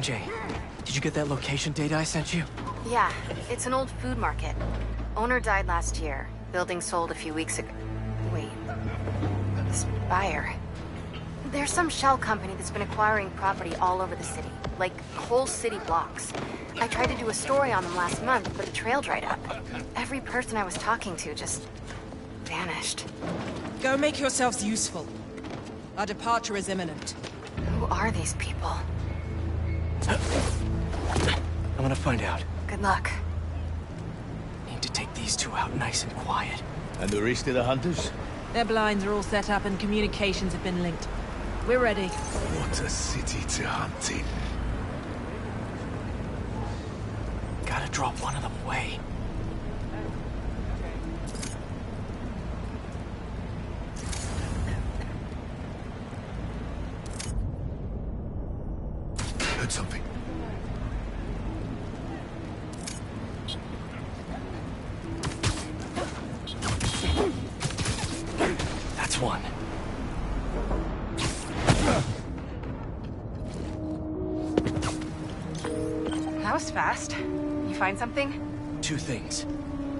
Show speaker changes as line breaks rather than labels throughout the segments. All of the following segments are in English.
MJ, did you get that location data I sent you?
Yeah, it's an old food market. Owner died last year. Building sold a few weeks ago. Wait. Spire. There's some shell company that's been acquiring property all over the city. Like, whole city blocks. I tried to do a story on them last month, but the trail dried up. Every person I was talking to just vanished.
Go make yourselves useful. Our departure is imminent.
Who are these people?
I'm gonna find out.
Good luck.
Need to take these two out nice and quiet.
And the rest of the hunters?
Their blinds are all set up and communications have been linked. We're ready.
What a city to hunt in.
Gotta drop one of them away.
Heard something.
That's one.
That was fast. You find something?
Two things.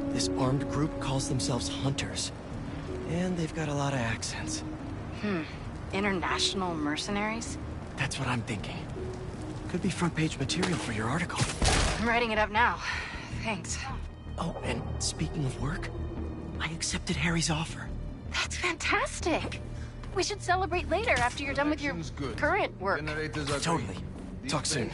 This armed group calls themselves Hunters. And they've got a lot of accents.
International mercenaries?
That's what I'm thinking. Could be front page material for your article.
I'm writing it up now. Thanks.
Oh, and speaking of work, I accepted Harry's offer.
That's fantastic. We should celebrate later after you're done with your current work.
Generators are
Totally.
green.
Talk soon.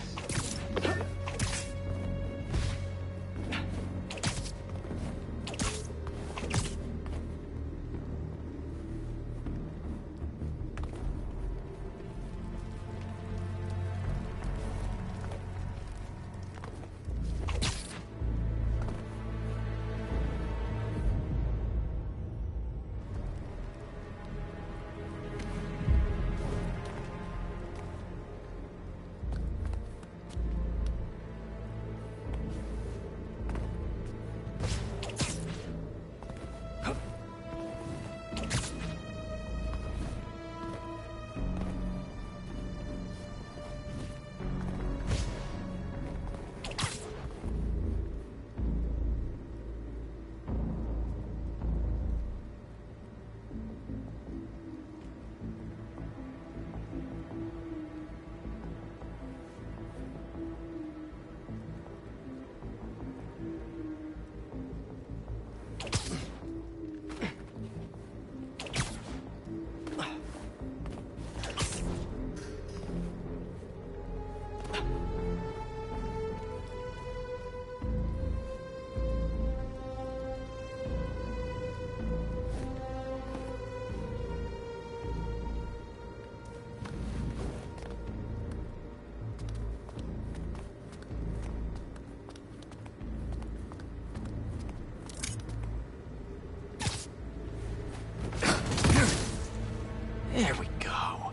There we go.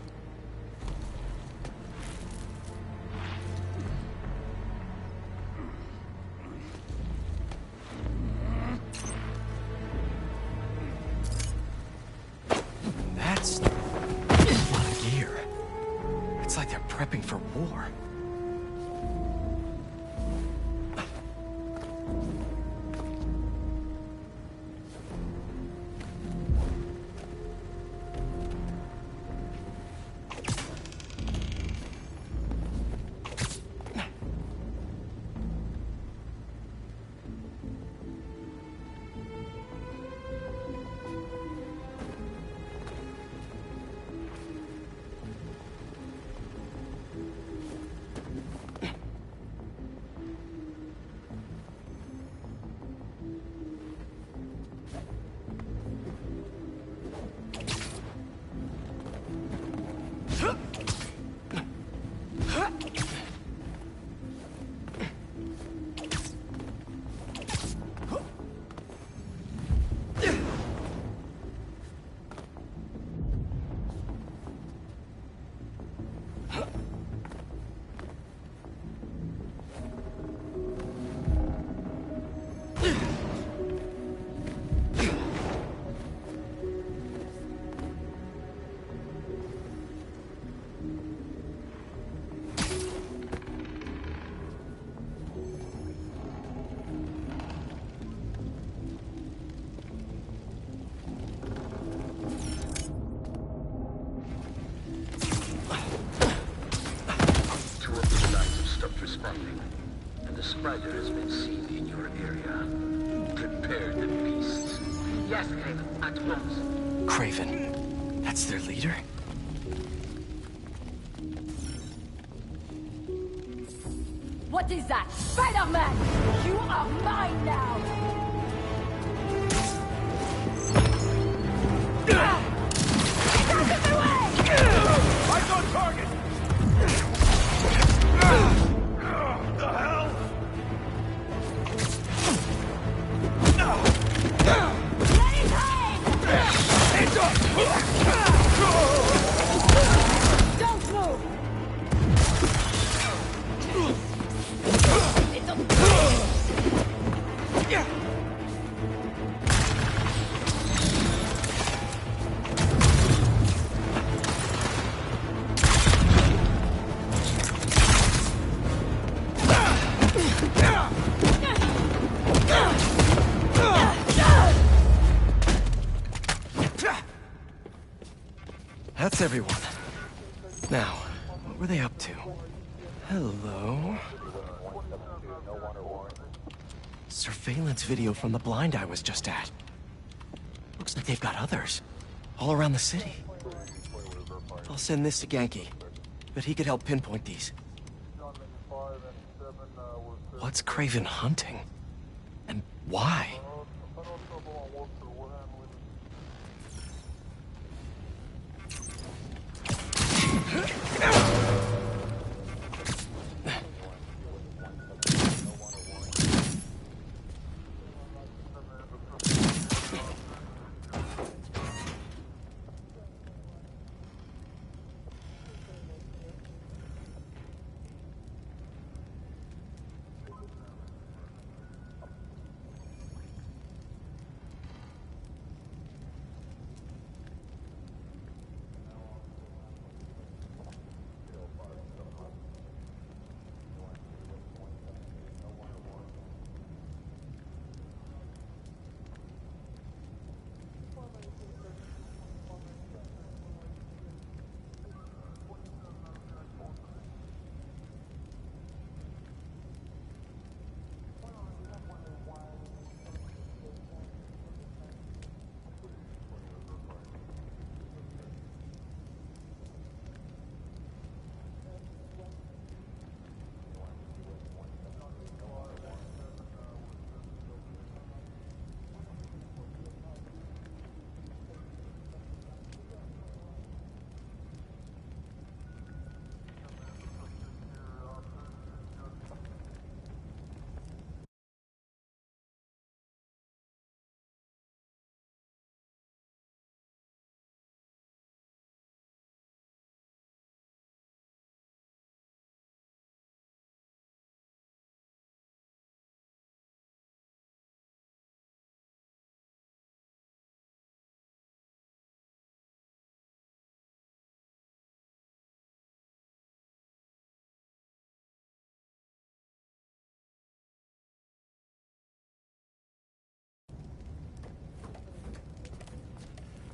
That's a lot of gear. It's like they're prepping for war.
spider has been seen in your area. Prepare the beasts. Yes, Craven, at once.
Craven. That's their leader?
What is that? Spider-Man! You are mine now!
Eyes on target! The hell? Hands up!
Don't move!
That's everyone. Now, what were they up to? Hello? Surveillance video from the blind I was just at. Looks like they've got others. All around the city. I'll send this to Genki. But he could help pinpoint these. What's Craven hunting? And why?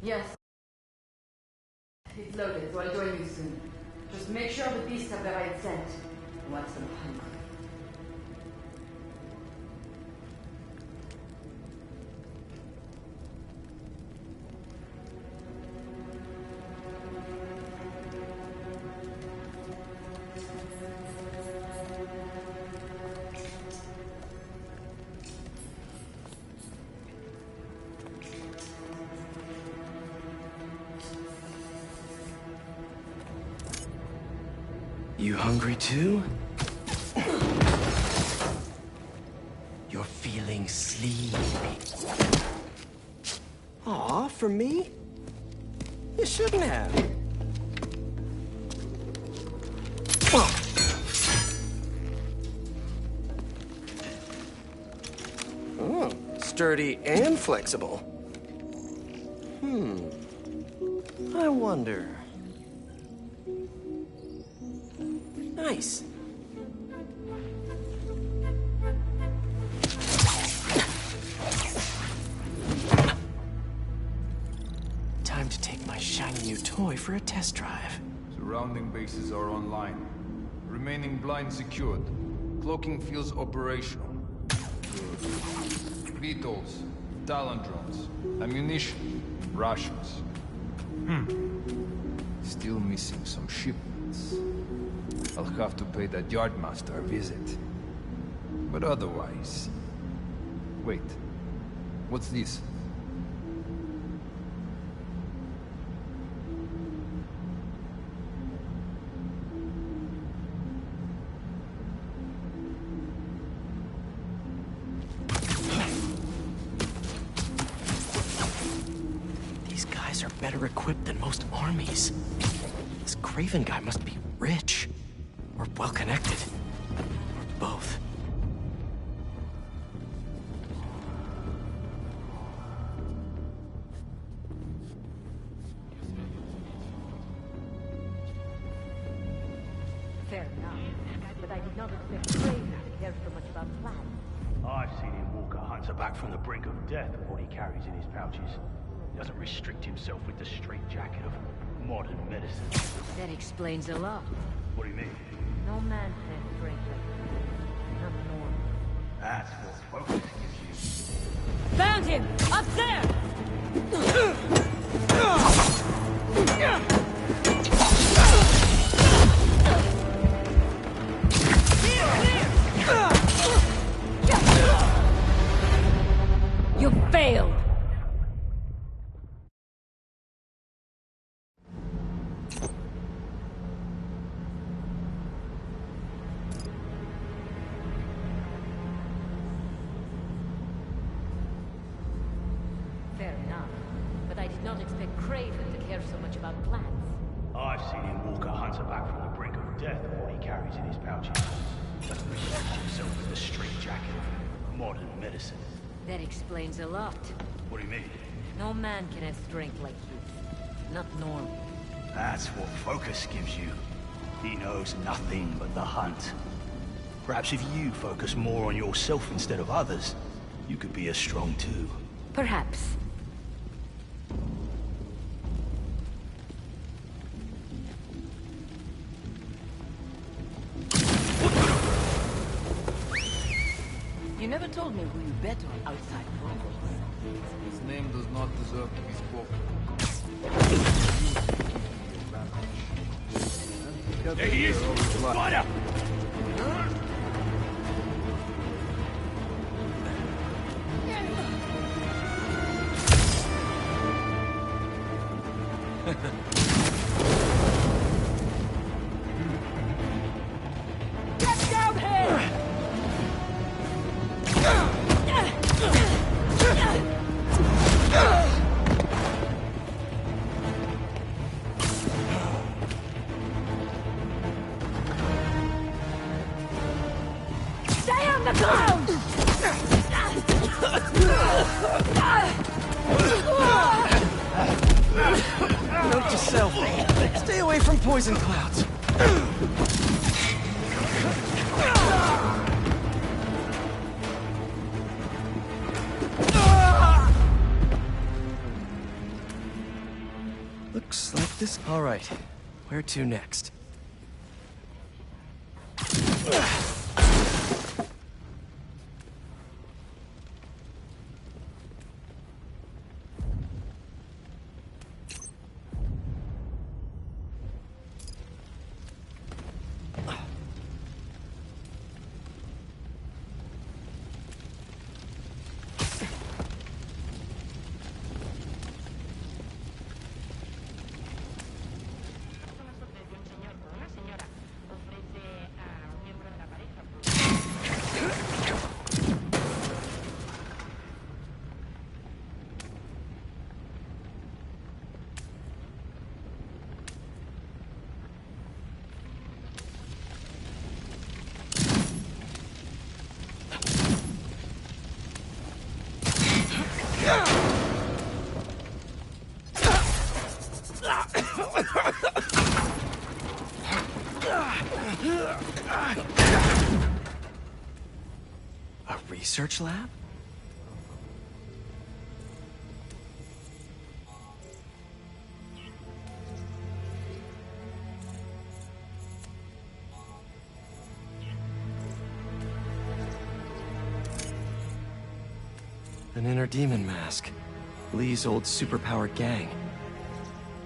Yes. It's loaded, so I'll join you soon. Just make sure the beasts have the right scent. Watch them hungry.
You hungry too? You're feeling sleepy. Aw, for me? You shouldn't have. Oh, sturdy and flexible. I wonder. Nice. Time to take my shiny new toy for a test drive.
Surrounding bases are online. Remaining blind secured. Cloaking feels operational. Good. Beetles, Talon drones, ammunition, rations. Still missing some shipments. I'll have to pay that yardmaster a visit. But otherwise... Wait. What's this?
These guys are better equipped than most armies. This Craven guy must be rich. Or well-connected. Or both.
Fair enough, but I did not expect Craven to care so much about plans.
I've seen him walk a hunter back from the brink of death with what he carries in his pouches. He doesn't restrict himself with the straitjacket of modern medicine.
That explains a lot.
What do you mean?
No man can drink like this. Not normal.
That's what focus gives you.
Found him! Up there! You failed! Fair enough, but I did not expect Craven to care so much about plans.
I've seen him walk a hunter back from the brink of death with what he carries in his pouches. He doesn't restrict himself with the straitjacket of modern medicine.
That explains a lot.
What do you mean?
No man can have strength like his. Not normal.
That's what focus gives you. He knows nothing but the hunt. Perhaps if you focus more on yourself instead of others, you could be as strong too.
Perhaps. You never told me who you bet on outside Provost.
His name does not deserve to be spoken.
There he is! Spider!
Get down here! Stay on the ground!
Note to self. Stay away from poison clouds. Looks like this. All right. Where to next? A research lab? An inner demon mask. Lee's old superpowered gang.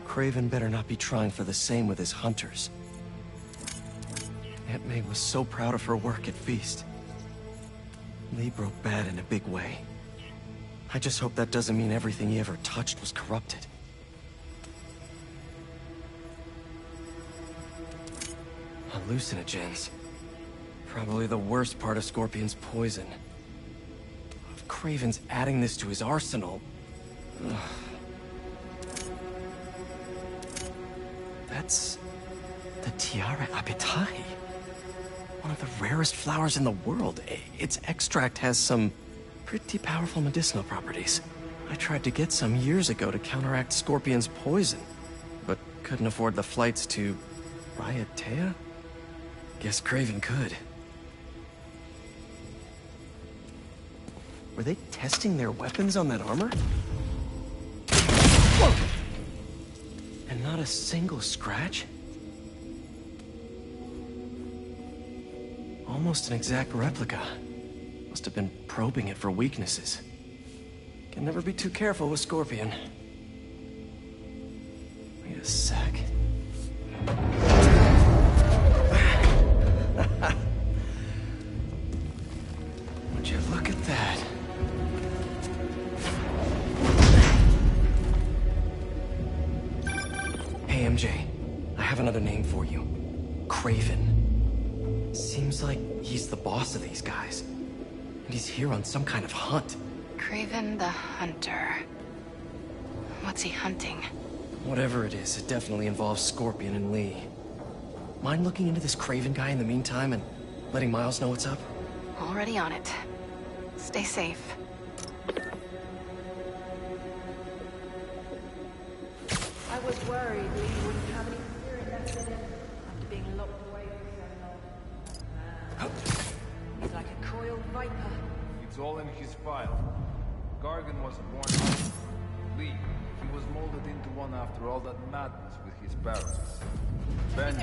Craven better not be trying for the same with his hunters. Aunt May was so proud of her work at Feast. Lee broke bad in a big way. I just hope that doesn't mean everything he ever touched was corrupted. Hallucinogens. Probably the worst part of Scorpion's poison. If Craven's adding this to his arsenal... Ugh. That's... the Tiara Apitai. One of the rarest flowers in the world. Its extract has some pretty powerful medicinal properties. I tried to get some years ago to counteract Scorpion's poison, but couldn't afford the flights to Raiatea? Guess Craven could. Were they testing their weapons on that armor? Whoa! And not a single scratch? Almost an exact replica. Must have been probing it for weaknesses. Can never be too careful with Scorpion. Wait a sec. Would you look at that? Hey, MJ. I have another name for you. Craven. Seems like he's the boss of these guys. And he's here on some kind of hunt.
Craven the Hunter. What's he hunting?
Whatever it is, it definitely involves Scorpion and Lee. Mind looking into this Craven guy in the meantime and letting Miles know what's up?
Already on it. Stay safe.
I was worried Lee wouldn't have any spirit left in him after being locked away for so long. He's like a coiled viper.
It's all in his file. Gargan was born out. Lee, he was molded into one after all that madness with his parents. Ben...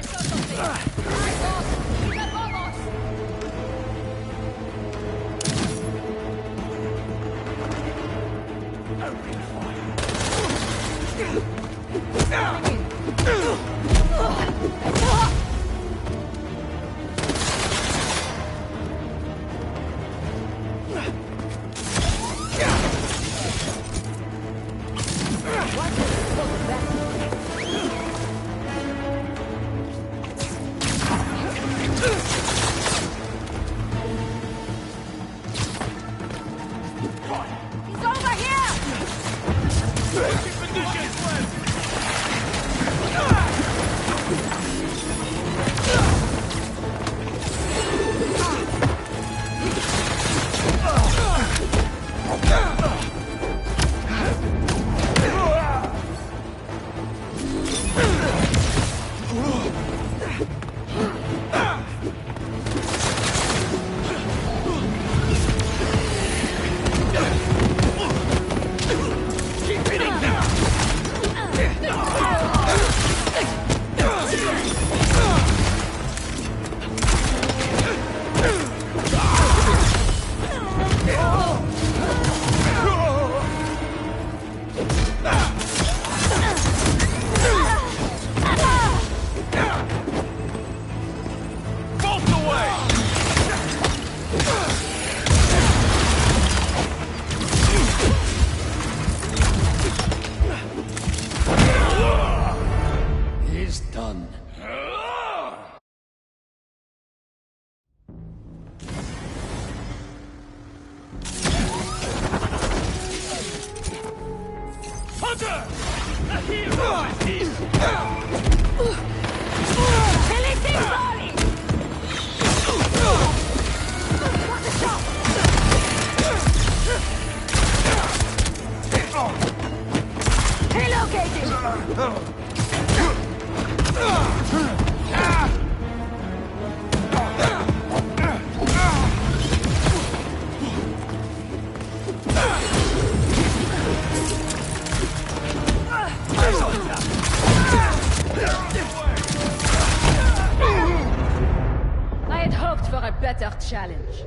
Better challenge.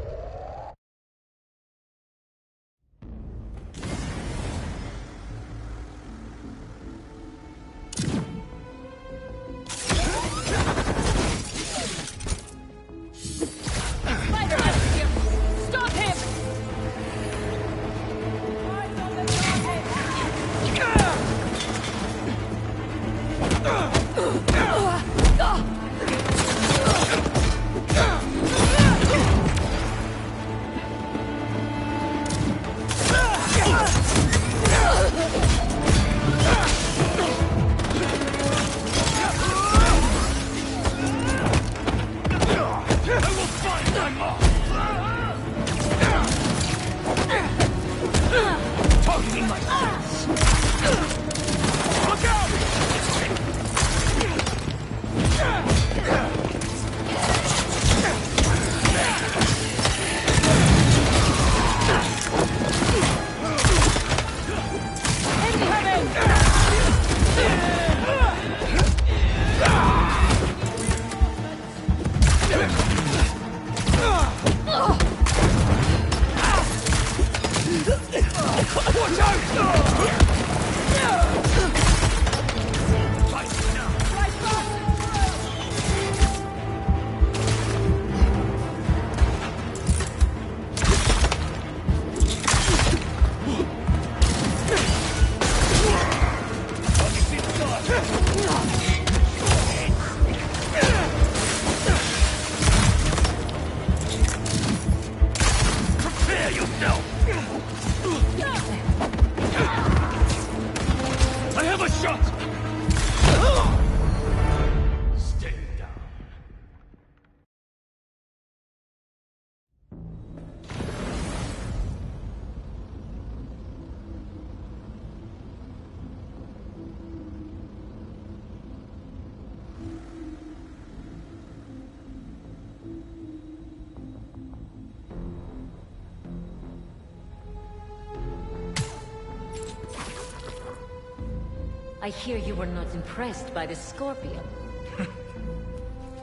I hear you were not impressed by the Scorpion.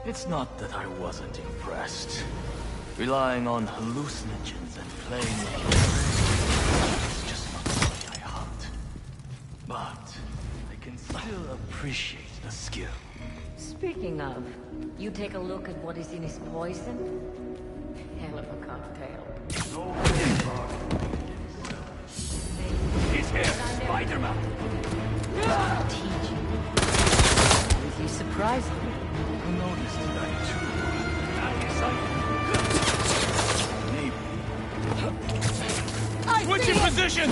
It's not that I wasn't impressed. Relying on hallucinogens and playing it's just not the way I hunt. But I can still appreciate the skill.
Speaking of, you take a look at what is in his poison? Hell of a cocktail.
He's here, Spiderman!
Teach you. You surprised me.
You noticed that too. I maybe. Switch in position!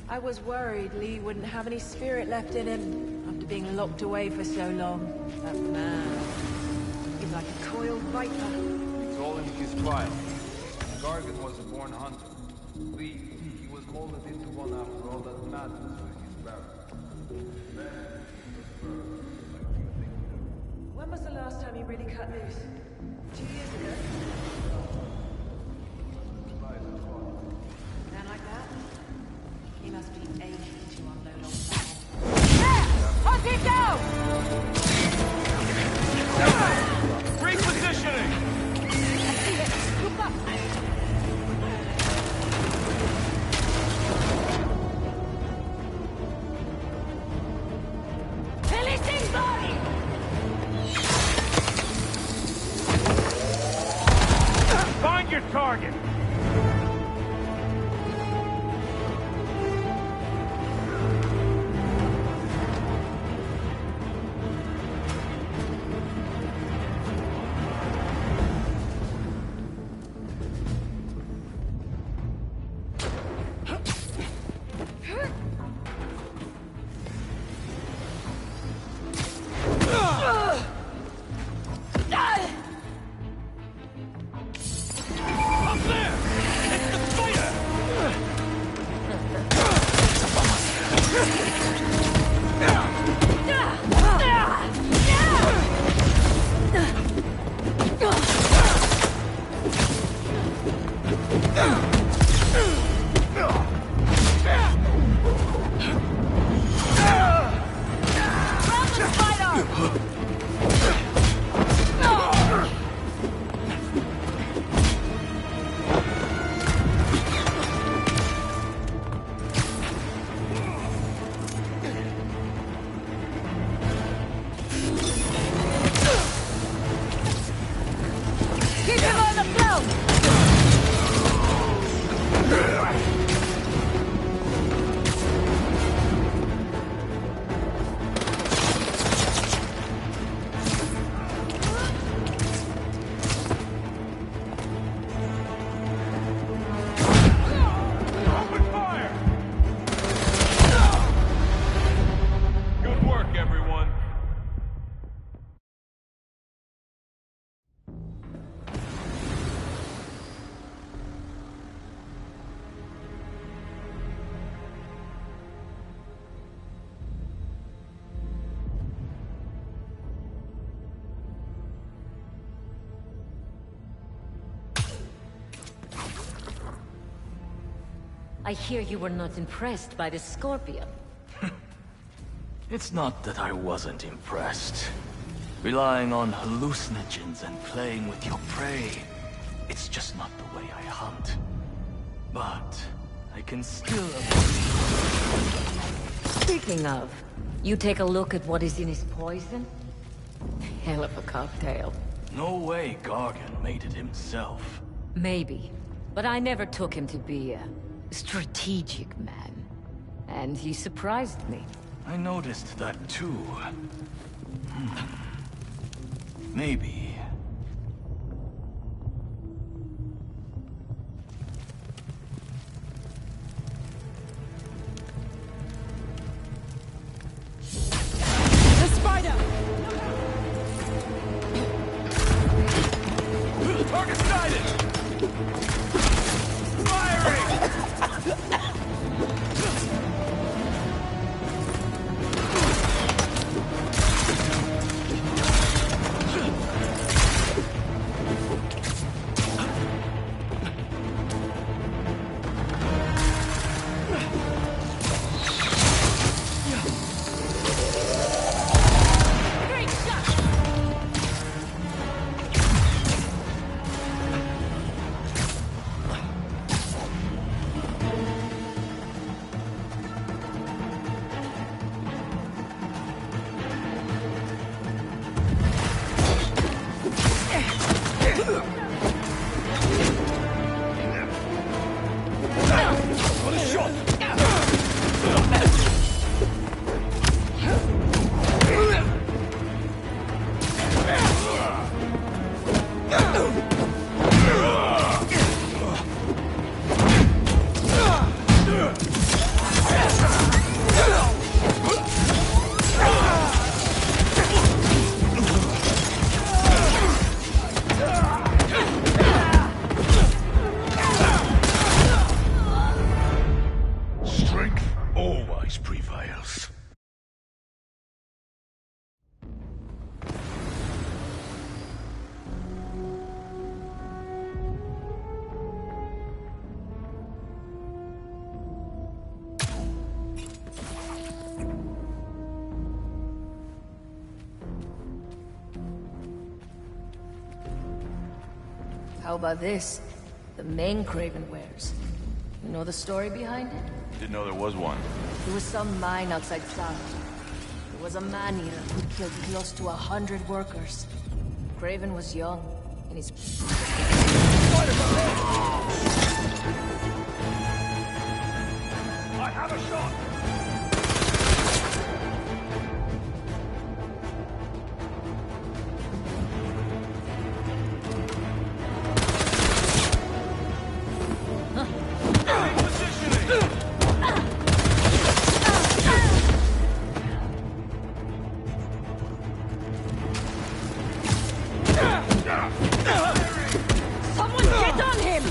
I was worried Lee wouldn't have any spirit left in him after being locked away for so long. That man, he's like a coiled viper.
It's all in his file. Gargan was a born hunter. Lee, he was molded into one after all that madness with his barrel.
When was the last time he really cut loose? 2 years ago? Man like that? He must be aching to unload on that. There! Hunt him down!
Repositioning!
I see it! Look up! Releasing body!
I hear you were not impressed by the scorpion.
It's not that I wasn't impressed. Relying on hallucinogens and playing with your prey, it's just not the way I hunt. But I can still...
Speaking of, you take a look at what is in his poison? Hell of a cocktail.
No way Gargan made it himself.
Maybe, but I never took him to be a strategic man. And he surprised me.
I noticed that too. Maybe.
The spider!
Target sighted! Firing!
How about this? The main Craven wears. You know the story behind it?
Didn't know there was one.
There was some mine outside South. There was a man-eater who killed close to 100 workers. Craven was young, and his...
I have a shot!
Someone get on him!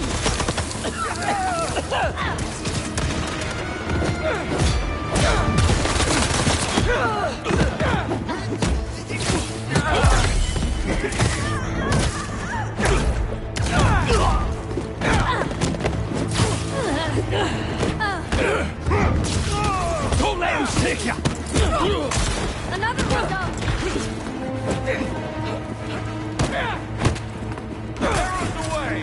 Don't let him stick ya!
Another one down!
Arrows away!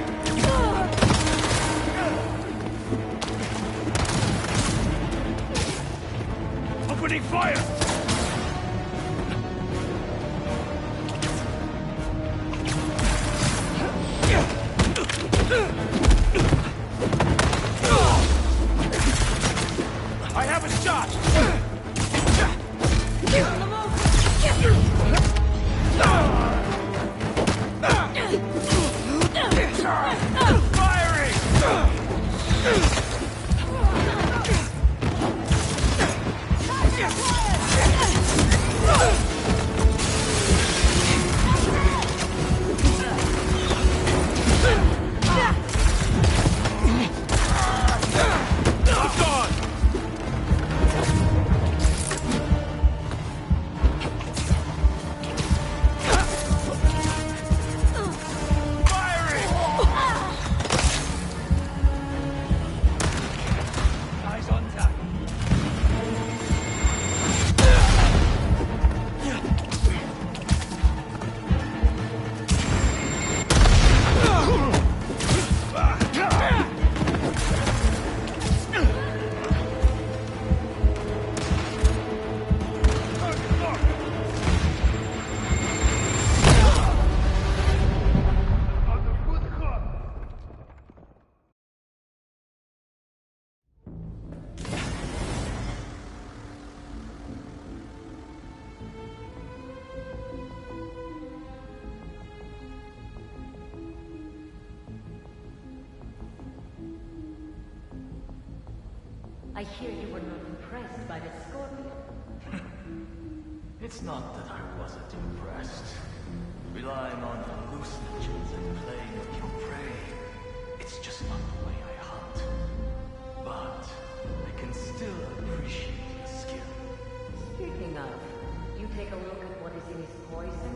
Opening fire! I have a shot! Firing!
I hear you were not impressed by the Scorpion.
It's not that I wasn't impressed. Relying on hallucinogens and playing with your prey, it's just not the way I hunt. But I can still appreciate your skill.
Speaking of, you take a look at what is in his poison?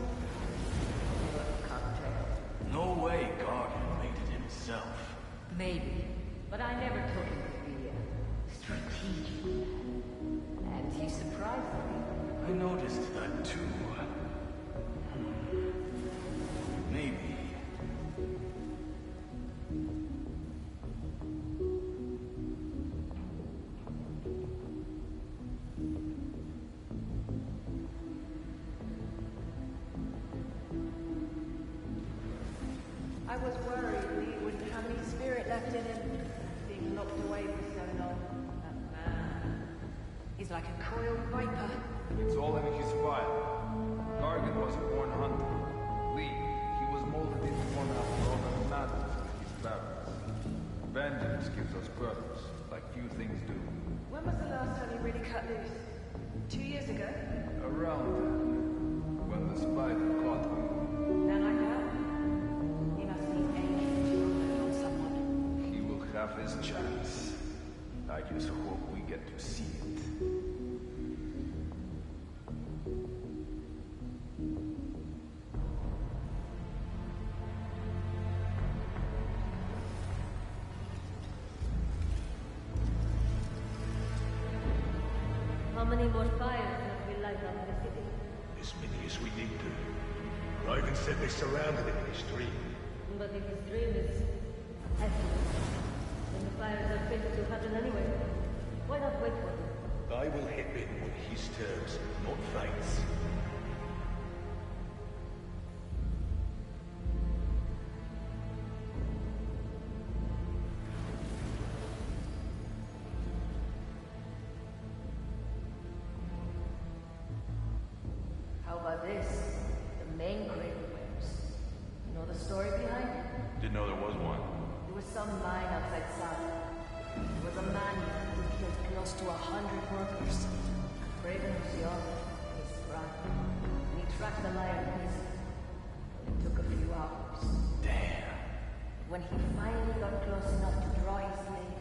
Your cocktail.
No way Gargan made it himself.
Maybe, but I never took him to be a strategic man. And he surprised me.
I noticed that too. Maybe.
I was worried Lee wouldn't have any spirit left in him. Being locked away for so long. That man. He's like a coiled viper.
It's all in his file. Gargan was a born hunter. Lee, he was molded into one after all the madness with his parents. Vengeance gives us purpose, like few things do.
When was the last time he really cut loose? 2 years ago?
Around then, when the spider caught him,
Then I doubt. He must be aching to run on someone.
he will have his chance. I just hope we get to see it.
How many more fires must we light up in the city?
As many as we need to. Raven said they surrounded him in his dream.
But if his dream is excellent, then the fires are fixed to happen anyway. Why not wait for them?
I will hit him on his terms, not fate's.
How about this? The main Craven wears. You know the story behind it?
Didn't know there was one.
There was some mine outside South. There was a man here who killed close to 100 workers. Craven was young, in his prime. And he tracked the lion easy. It took a few hours.
Damn.
When he finally got close enough to draw his name,